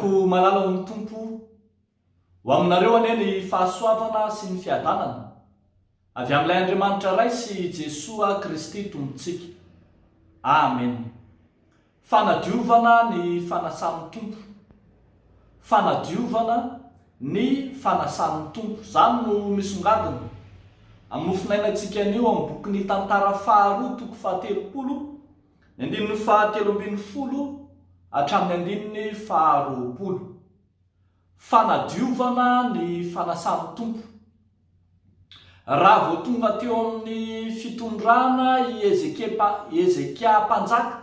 Aizako malala ny tompo ho aminareo anie ny fahasoavana sy ny fiadanana avy amin'ilay Andriamanitra ray sy Jesoa Kristy tompontsika. Amen. Fanadiovana ny fanasan'ny tompo. Fanadiovana ny fanasan'ny tompo. Zany no misongadina amin'ny nofinainantsika anio amin'ny bokin'ny tantara faharoa toko fahatelopolo, ny andininy fahatelo ambin'ny folo hatramin'ny andininy faharoapolo. Fanadiovana ny fanasan'ny tompo. Raha vao tonga teo amin'ny fitondrana i Ezekia mpanjaka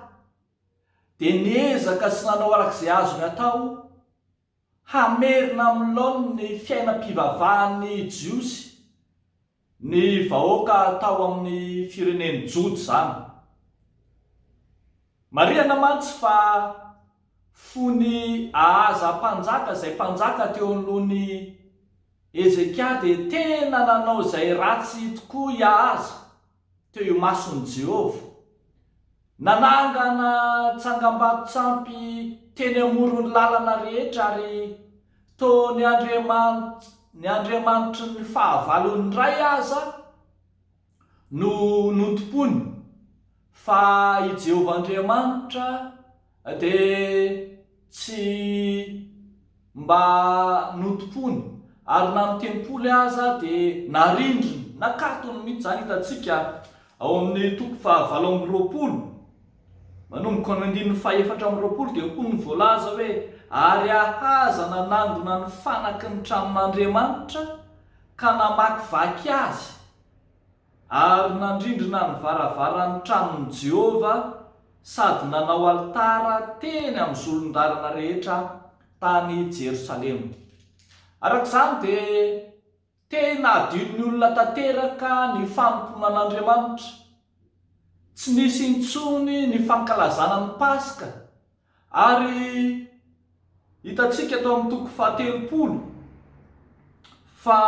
dia niezaka sy nanao arak'izay azony atao hamerina amin'ny laony ny fiainam-pivavahan'ny Jiosy, ny vahoaka tao amin'ny fireneny Jody zany. Marihana mantsy fa fony ahaza mpanjaka, izay mpanjaka teo anoloan'ny Ezekia dia tena nanao izay ratsy tokoa iahaza teo imason'i Jehovah. Nanangana tsangam-bato tsampy teny amoron'ny lalana rehetra ary to ny Andriamanitry ny fahavalon'ny ray aza no notompony, fa i Jehovah Andriamanitra dia tsy mba notompony ary na ny tempolo aza dia narindriny, nakatony mihitsy. Zany hitantsika ao amin'ny toko fahavalo amby roapolo manomboka ny andininy fahaefatra amby roapolo dia hoy ny voalaza hoe ary ahaza nanangona ny fanaky ny tranon'Andriamanitra ka namaky vaky azy ary nandrindrina ny varavaran'ny tranon'i Jehovah sady nanao alitara teny amin'ny solon-dalana rehetra tany Jerosalema. Arak'izany dia tena adin'ny olona tanteraka ny fanompona an'Andriamanitra. Tsy nisy intsony ny fankalazana ny Paska, ary hitantsika tao amin'ny toko fahatelopolo fa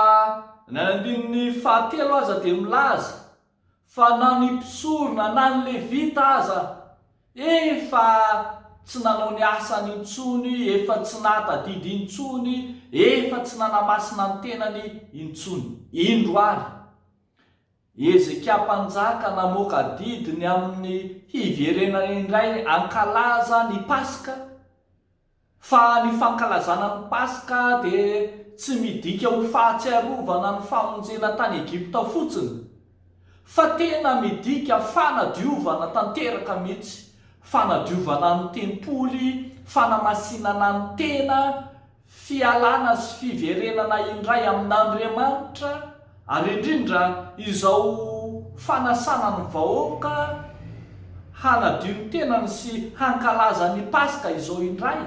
ny andininy fahatelo aza dia milaza fa na ny mpisorona na ny levita aza efa tsy nanao ny asany intsony, efa tsy nahatadidy intsony, efa tsy nanamasina ny tenany intsony. Indro ary Ezekia mpanjaka namoaka didiny amin'ny hiverenana indray ankalaza ny Paska, fa ny fankalazana ny Paska dia tsy midika ho fahatsiarovana ny famonjena tany Egipta fotsiny, fa tena midika fanadiovana tanteraka mihitsy, fanadiovana ny tempoly, fanamasinana ny tena, fialana sy fiverenana indray amin'Andriamanitra, ary indrindra izao fanasana ny vahoaka, hanadio ny tenany sy hankalaza ny Paska izao indray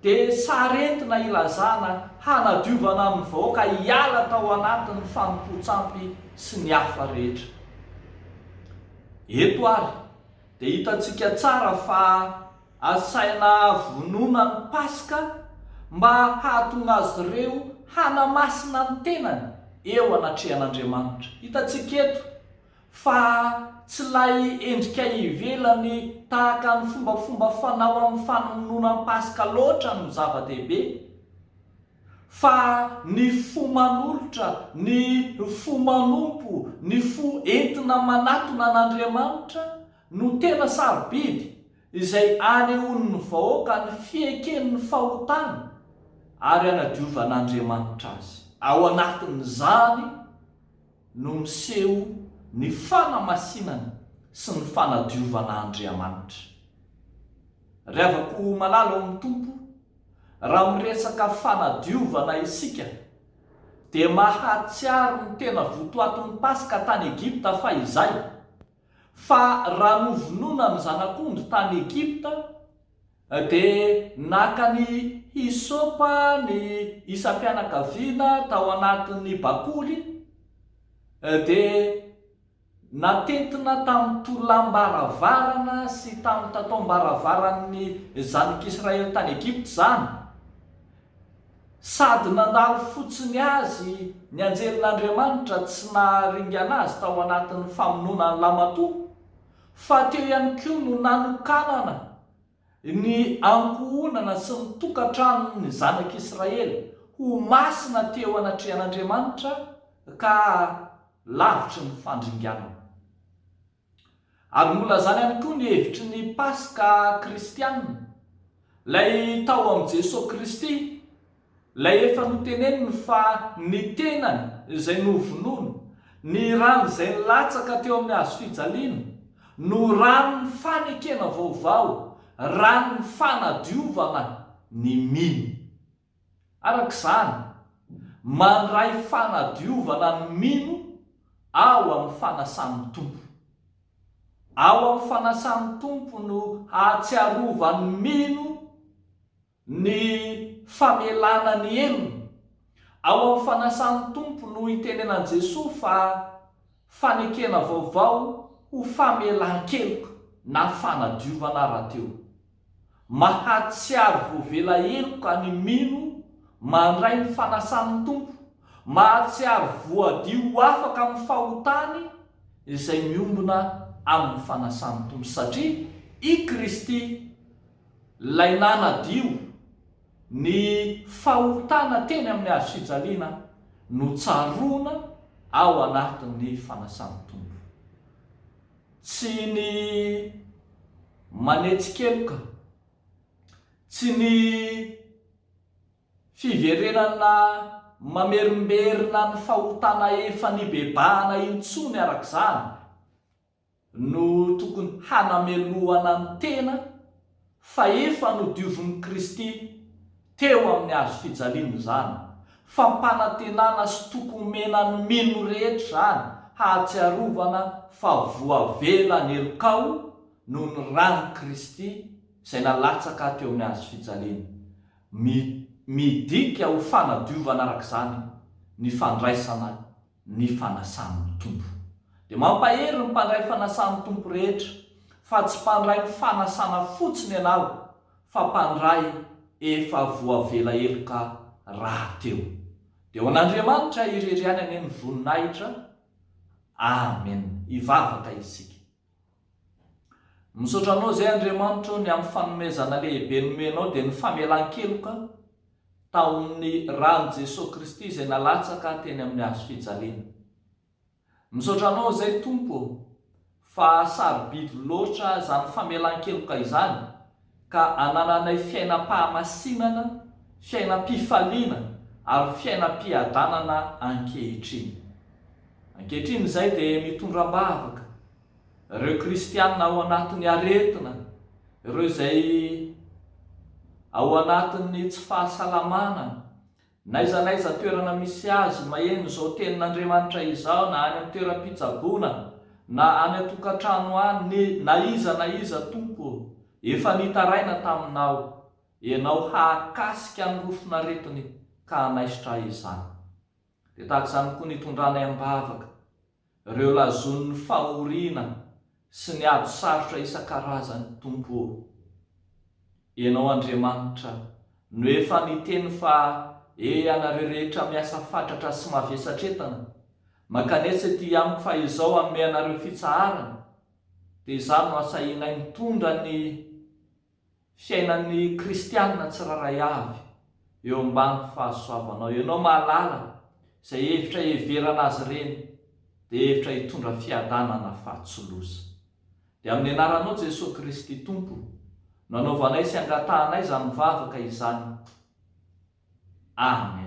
dia sarentina ilazana hanadiovana ny vahoaka hiala tao anatin'ny fanompo-tsampy sy ny hafa rehetra. Eto ary dia hitantsika tsara fa asaina vonona ny Paska mba hahatonga azy ireo hanamasina ny tenany eo anatrehan'Andriamanitra. Hitantsika eto fa tsy lay endrika ivelany tahaka ny fombafomba fanao amin'ny famonoana ny Paska loatra no zava-dehibe, fa ny fo manolotra, ny fo manompo, ny fo entina manatona an'Andriamanitra no tena sarobidy izay anehoan'ny vahoaka ny fieken'ny fahotana ary hanadiovan'Andriamanitra azy. Ao anatin'izany no miseho ny fanamasinana sy ny fanadiovan'Andriamanitra. Ravako malala amin'ny tompo, raha miresaka fanadiovana isika dia mahatsiaro ny tena votoatin'ny Paska tany Egipta fa izay, fa raha novonona ny zanak'ondry tany Egipta dia naka ny hisopa ny isam-pianakaviana tao anatin'ny bakoly dia natentina tamin'ny tololam-baravarana sy tamin'ny tataom-baravaran'ny zanak'Israely tany Egipta zany, sady nandalo fotsiny azy ny anjelin'Andriamanitra tsy naharingana azy tao anatin'ny famonoana ny lamatoa, fa teo ihany koa no nanokanana ny ankohonana sy ny tokantrano ny zanak'Israely ho masina teo anatrehan'Andriamanitra ka lavitry ny fandringanana. Ary mbola zany ihany koa ny hevitry ny Paska kristianina, lay tao amin'i Jesosy Kristy, lay efa noteneniny fa ny tenany izay novonoina, ny rano izay nilatsaka teo amin'ny hazo fijaliana, no ranony fanekena vaovao, ranony fanadiovana ny mino. Arak'izany, mandray fanadiovana ny mino ao amin'ny fanasan'ny tompo. Ao amin'ny fanasan'ny tompo no hatsiarovan'ny mino ny famelana ny elona. Ao amin'ny fanasan'ny tompo no itenenan'i Jesosy fa fanekena vaovao ho famelan-keloka na fanadiovana rahateo. Mahatsiaro voavela eloka ny mino mandray ny fanasan'ny tompo, mahatsiaro voadio afaka amin'ny fahotany izay miombona amin'ny fanasan'ny tompo, satria i Kristy lay nanadio ny fahotana teny amin'ny hazo fijaliana no tsaroana ao anatin'ny fanasan'ny tompo. Tsy ny manetsikeloka, tsy ny fiverenana mamerimberina ny fahotana efa nibebahana intsony arak'izany no tokony hanamelohana ny tena, fa efa nodiovin'i Kristy teo amin'ny hazo fijaliana zany. Fampanantenana sy tokomenany mino rehetra zany, hatsiarovana fa voavela ny elokao no ny rano Kristy izay nalatsaka teo amin'ny hazo fijaliana. Midika ho fanadiovana arak'izany ny fandraisana ny fanasan'ny tompo. Dia mampahery ny mpandray fanasan'ny tompo rehetra, fa tsy mpandray ny fanasana fotsiny ianao, fa mpandray efa voavela eloka rahateo. Dia ho an'Andriamanitra irery any ny voninahitra. Amen. Ivavaka isika. Misaotra anao zay Andriamanitra ny amin'ny fanomezana lehibe nomenao dia ny famelan-keloka taon'ny rano Jesosy Kristy izay nalatsaka teny amin'ny hazo fijaliana. Misaotra anao zay Tompo fa sarobidy loatra zany famelan-keloka izany, ka anananay fiainam-pahamasinana, fiainam-pifaliana ary fiainam-piadanana ankehitriny. Ankehitriny izay dia mitondram-bavaka ireo kristianina ao anatin'ny aretina, ireo izay ao anatin'ny tsy fahasalamana, naiza naiza toerana misy azy, maheno izao tenin'Andriamanitra izao, na any amin'ny toeram-pitsaboana, na any an-tokantrano any, na iza Tompo, efa nitaraina taminao, ianao hahakasika ny rofon'aretiny ka hanaisitra izany. Dia tahaka izany koa nitondranay am-bavaka ireo lazon'ny fahoriana sy ny ady sarotra isan-karazany Tompo. Ianao Andriamanitra no efa niteny fa anareo rehetra miasa fatratra sy mavesatretana, makanetsy ety amiko fa izao hanome anareo fitsaharana. Dia izany no asahianay mitondra ny fiainan'ny kristianina tsiraray avy eo ambany fahasoavanao. Ianao mahalala izay hevitra heverana azy ireny dia hevitra hitondra fiadanana fahatsoloza. Dia amin'ny anaranao Jesosy Kristy Tompo, nanaovanay sy angatahanay izany vavaka izany. Amen.